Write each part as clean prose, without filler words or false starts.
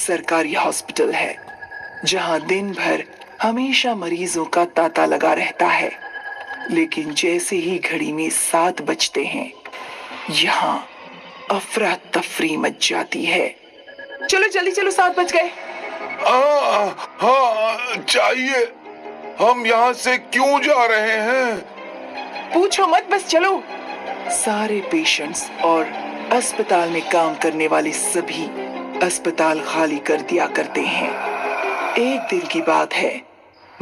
सरकारी हॉस्पिटल है जहां दिन भर हमेशा मरीजों का तांता लगा रहता है। लेकिन जैसे ही घड़ी में 7 बजते हैं, यहाँ अफरा तफरी मच जाती है। चलो जल्दी चलो, 7 बज गए। हाँ चाहिए। हम यहाँ से क्यों जा रहे हैं? पूछो मत, बस चलो। सारे पेशेंट्स और अस्पताल में काम करने वाले सभी अस्पताल खाली कर दिया करते हैं। एक दिन की बात है,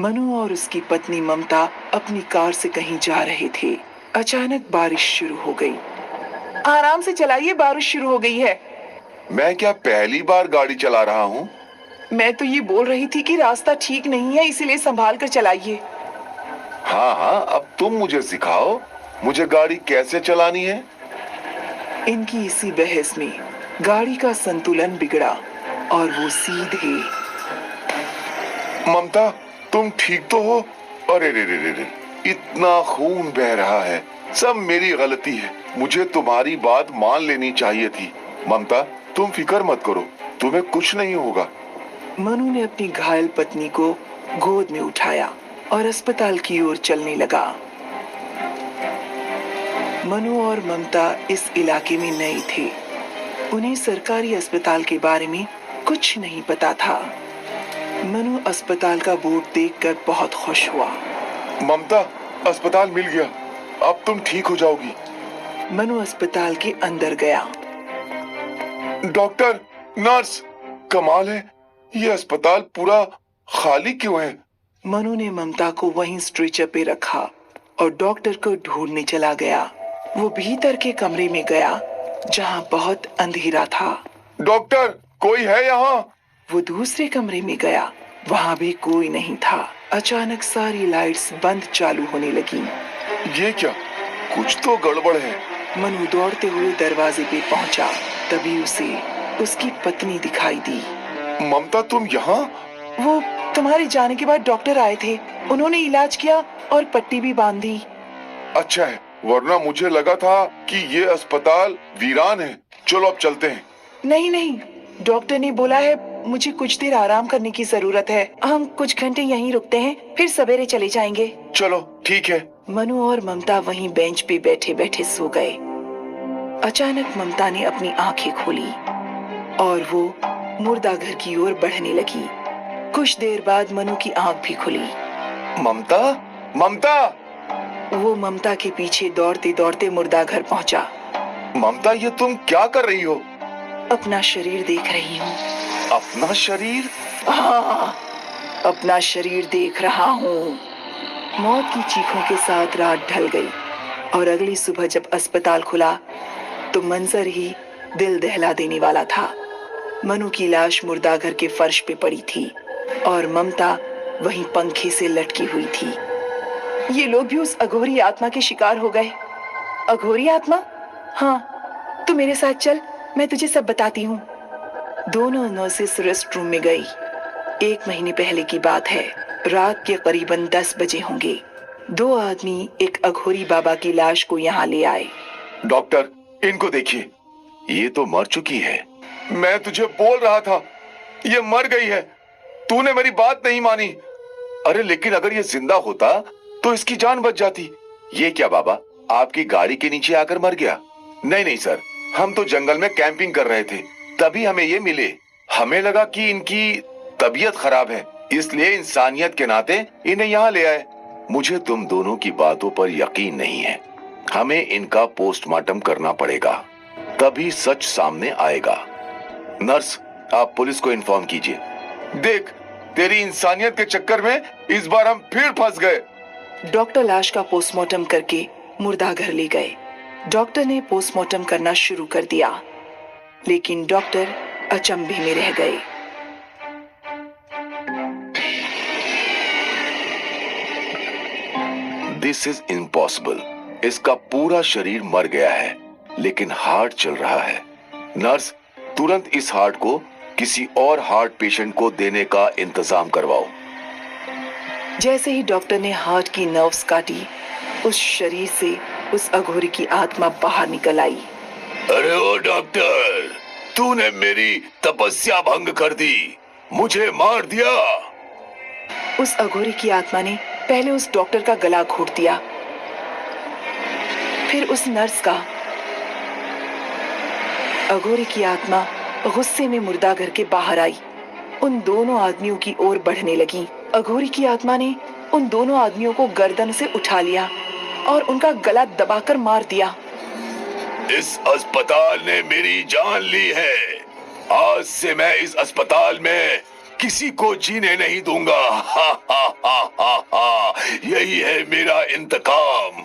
मनु और उसकी पत्नी ममता अपनी कार से कहीं जा रहे थे। अचानक बारिश शुरू हो गई। आराम से चलाइए, बारिश शुरू हो गई है। मैं क्या पहली बार गाड़ी चला रहा हूँ? मैं तो ये बोल रही थी कि रास्ता ठीक नहीं है, इसीलिए संभाल कर चलाइए। हाँ हाँ, अब तुम मुझे सिखाओ, मुझे गाड़ी कैसे चलानी है। इनकी इसी बहस में गाड़ी का संतुलन बिगड़ा और वो सीधे। ममता, तुम ठीक तो हो? अरे रे रे रे रे, इतना खून बह रहा है। सब मेरी गलती है, मुझे तुम्हारी बात मान लेनी चाहिए थी। ममता, तुम फिक्र मत करो, तुम्हें कुछ नहीं होगा। मनु ने अपनी घायल पत्नी को गोद में उठाया और अस्पताल की ओर चलने लगा। मनु और ममता इस इलाके में नए थे। उन्हें सरकारी अस्पताल के बारे में कुछ नहीं पता था। मनु अस्पताल का बोर्ड देखकर बहुत खुश हुआ। ममता, अस्पताल मिल गया, अब तुम ठीक हो जाओगी। मनु अस्पताल के अंदर गया। डॉक्टर, नर्स, कमाल है, ये अस्पताल पूरा खाली क्यों है? मनु ने ममता को वहीं स्ट्रेचर पे रखा और डॉक्टर को ढूंढने चला गया। वो भीतर के कमरे में गया जहां बहुत अंधेरा था। डॉक्टर, कोई है यहाँ? वो दूसरे कमरे में गया, वहां भी कोई नहीं था। अचानक सारी लाइट्स बंद चालू होने लगी। ये क्या, कुछ तो गड़बड़ है। मनु दौड़ते हुए दरवाजे पे पहुंचा। तभी उसे उसकी पत्नी दिखाई दी। ममता, तुम यहाँ? वो तुम्हारे जाने के बाद डॉक्टर आए थे, उन्होंने इलाज किया और पट्टी भी बांध दी। अच्छा है, वरना मुझे लगा था कि ये अस्पताल वीरान है। चलो अब चलते हैं। नहीं नहीं, डॉक्टर ने बोला है मुझे कुछ देर आराम करने की जरूरत है। हम कुछ घंटे यहीं रुकते हैं, फिर सवेरे चले जाएंगे। चलो ठीक है। मनु और ममता वहीं बेंच पे बैठे बैठे सो गए। अचानक ममता ने अपनी आंखें खोली और वो मुर्दा घर की ओर बढ़ने लगी। कुछ देर बाद मनु की आंख भी खुली। ममता, ममता! वो ममता के पीछे दौड़ते दौड़ते मुर्दा घर पहुंचा। ममता, ये तुम क्या कर रही हो? अपना शरीर देख रही हूँ। अपना शरीर? हाँ, अपना शरीर देख रहा हूँ। मौत की चीखों के साथ रात ढल गई और अगली सुबह जब अस्पताल खुला तो मंजर ही दिल दहला देने वाला था। मनु की लाश मुर्दा घर के फर्श पे पड़ी थी और ममता वहीं पंखे से लटकी हुई थी। ये लोग भी उस अघोरी आत्मा के शिकार हो गए। अघोरी आत्मा? हाँ, तू मेरे साथ चल, मैं तुझे सब बताती हूँ। दोनों नर्सेस रेस्ट रूम में गई। 1 महीने पहले की बात है। रात के करीबन 10 बजे होंगे। 2 आदमी एक अघोरी बाबा की लाश को यहाँ ले आए। डॉक्टर, इनको देखिए, ये तो मर चुकी है। मैं तुझे बोल रहा था, ये मर गई है। तूने मेरी बात नहीं मानी। अरे लेकिन अगर ये जिंदा होता तो इसकी जान बच जाती। ये क्या बाबा, आपकी गाड़ी के नीचे आकर मर गया? नहीं नहीं सर, हम तो जंगल में कैंपिंग कर रहे थे, तभी हमें ये मिले। हमें लगा कि इनकी तबीयत खराब है, इसलिए इंसानियत के नाते इन्हें यहाँ ले आए। मुझे तुम दोनों की बातों पर यकीन नहीं है। हमें इनका पोस्टमार्टम करना पड़ेगा, तभी सच सामने आएगा। नर्स, आप पुलिस को इन्फॉर्म कीजिए। देख, तेरी इंसानियत के चक्कर में इस बार हम फिर फंस गए। डॉक्टर लाश का पोस्टमार्टम करके मुर्दा घर ले गए। डॉक्टर ने पोस्टमार्टम करना शुरू कर दिया, लेकिन डॉक्टर अचंभे में रह गए। This is impossible. इसका पूरा शरीर मर गया है, लेकिन हार्ट चल रहा है। नर्स, तुरंत इस हार्ट को किसी और हार्ट पेशेंट को देने का इंतजाम करवाओ। जैसे ही डॉक्टर ने हार्ट की नर्व्स काटी, उस शरीर से उस अघोरी की आत्मा बाहर निकल आई। अरे ओ डॉक्टर, तूने मेरी तपस्या भंग कर दी, मुझे मार दिया। उस अघोरी की आत्मा ने पहले उस डॉक्टर का गला घोट दिया, फिर उस नर्स का। अघोरी की आत्मा गुस्से में मुर्दाघर के बाहर आई, उन दोनों आदमियों की ओर बढ़ने लगी। अघोरी की आत्मा ने उन दोनों आदमियों को गर्दन से उठा लिया और उनका गला दबाकर मार दिया। इस अस्पताल ने मेरी जान ली है। आज से मैं इस अस्पताल में किसी को जीने नहीं दूंगा। हा हा हा हा हा, यही है मेरा इंतकाम।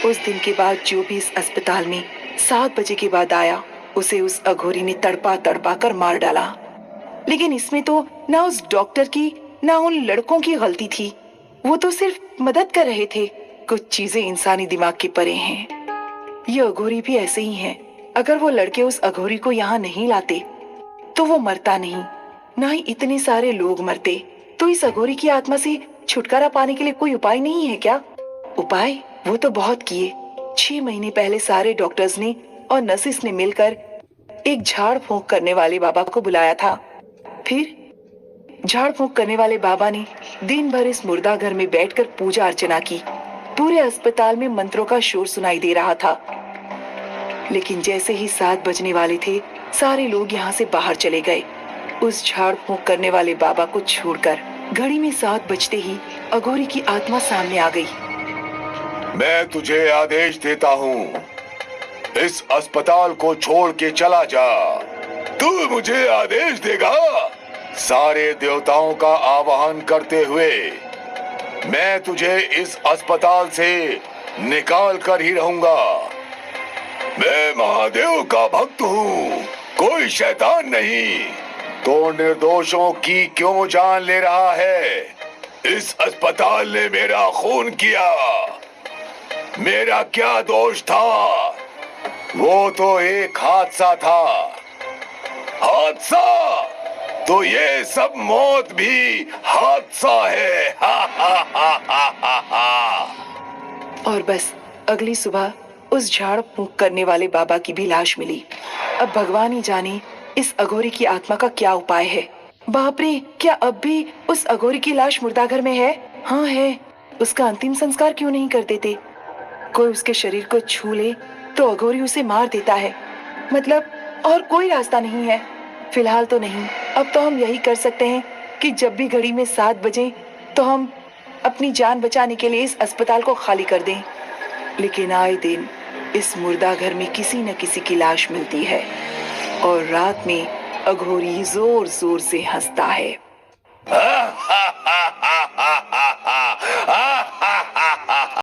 उस दिन के बाद जो भी इस अस्पताल में 7 बजे के बाद आया, उसे उस अघोरी ने तड़पा तड़पा कर मार डाला। लेकिन इसमें तो ना उस डॉक्टर की ना उन लड़कों की गलती थी, वो तो सिर्फ मदद कर रहे थे। कुछ चीजें इंसानी दिमाग के परे हैं। ये अघोरी भी ऐसे ही है। अगर वो लड़के उस अघोरी को यहाँ नहीं लाते तो वो मरता नहीं, ना ही इतने सारे लोग मरते। तो इस अघोरी की आत्मा से छुटकारा पाने के लिए कोई उपाय नहीं है क्या? उपाय वो तो बहुत किए। 6 महीने पहले सारे डॉक्टर्स ने और नर्सिस ने मिलकर एक झाड़ फूंक करने वाले बाबा को बुलाया था। फिर झाड़ फूंक करने वाले बाबा ने दिन भर इस मुर्दा घर में बैठकर पूजा अर्चना की। पूरे अस्पताल में मंत्रों का शोर सुनाई दे रहा था। लेकिन जैसे ही 7 बजने वाले थे, सारे लोग यहाँ से बाहर चले गए, उस झाड़ फूंक करने वाले बाबा को छोड़कर। घड़ी में 7 बजते ही अघोरी की आत्मा सामने आ गई। मैं तुझे आदेश देता हूँ, इस अस्पताल को छोड़ के चला जा। तू मुझे आदेश देगा? सारे देवताओं का आवाहन करते हुए मैं तुझे इस अस्पताल से निकाल कर ही रहूंगा। मैं महादेव का भक्त हूँ, कोई शैतान नहीं। तो निर्दोषों की क्यों जान ले रहा है? इस अस्पताल ने मेरा खून किया, मेरा क्या दोष था? वो तो एक हादसा था। हादसा? तो ये सब मौत भी हादसा है। हा हा हा हा हा हा। और बस अगली सुबह उस झाड़ फूंक करने वाले बाबा की भी लाश मिली। अब भगवान ही जाने इस अघोरी की आत्मा का क्या उपाय है। बाप रे, क्या अब भी उस अघोरी की लाश मुर्दाघर में है? हाँ है। उसका अंतिम संस्कार क्यों नहीं कर देते? कोई उसके शरीर को छू ले तो अघोरी उसे मार देता है। मतलब और कोई रास्ता नहीं है? फिलहाल तो नहीं। अब तो हम यही कर सकते हैं कि जब भी घड़ी में 7 बजे तो हम अपनी जान बचाने के लिए इस अस्पताल को खाली कर दें। लेकिन आए दिन इस मुर्दा घर में किसी न किसी की लाश मिलती है और रात में अघोरी जोर जोर से हंसता है।